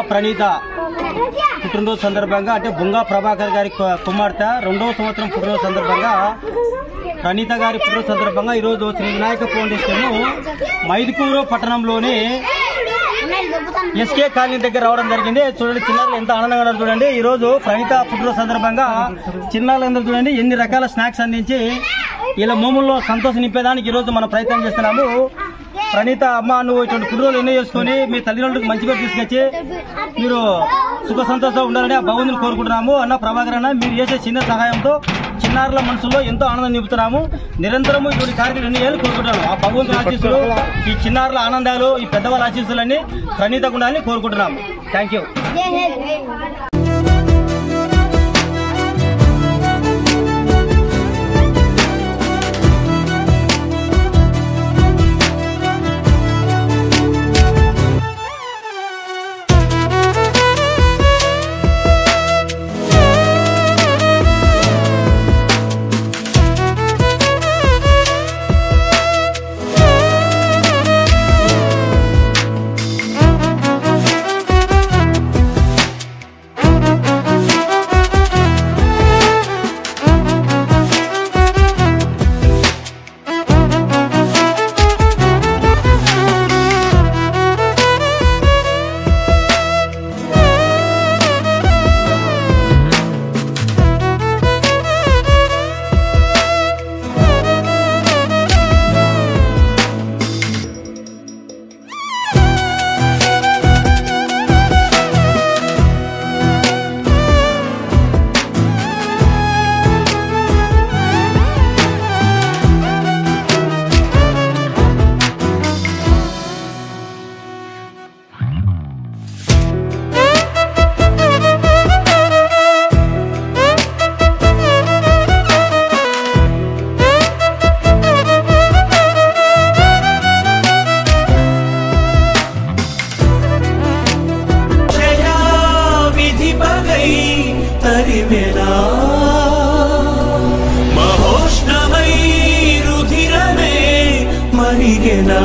ప్రణీత పుట్టినరోజు సందర్భంగా అంటే బుంగా ప్రభాకర్ గారి కుమార్తె 2వ సంవత్సరం పుట్టినరోజు సందర్భంగా ప్రణీత గారి పుట్టినరోజు సందర్భంగా ఈరోజు శ్రీ వినాయక ఫౌండేషన్ మైదుకూరు పట్టణంలోని ఎస్కే కాలనీ దగ్గర రావడం జరిగింది. చూడండి చిన్నారులు ఎంత ఆనందంగా ఉన్నారు చూడండి. ఈ రోజు ప్రణీత పుట్టినరోజు సందర్భంగా చిన్నారులందరూ చూడండి ఎన్ని రకాల స్నాక్స్ అందించి ఇలా మోముల్లో సంతోషం నింపేదానికి ఈ రోజు మనం ప్రయత్నం చేస్తున్నాము. ప్రణీత అమ్మ, నువ్వు ఇటువంటి పుట్టినరోజు ఎన్నో చేసుకుని మీ తల్లిదండ్రులకు మంచిగా తీసుకొచ్చి మీరు సుఖ సంతోషంగా ఉండాలని ఆ భగవంతుని కోరుకుంటున్నాము. అన్న ప్రభాకర్ అన్న, మీరు చేసే చిన్న సహాయంతో చిన్నారుల మనసులో ఎంతో ఆనందం నింపుతున్నాము. నిరంతరము ఇటువంటి కార్యక్రమం ఎన్ని ఏళ్ళు కోరుకుంటున్నాము. ఆ భగవంతుని ఆశీస్సులు, ఈ చిన్నారుల ఆనందాలు, ఈ పెద్దవాళ్ళ ఆశీస్సులన్నీ ప్రణీతకు ఉండాలని కోరుకుంటున్నాము. Thank you. మహోష్ణమై రుధిరమే మరిగెనా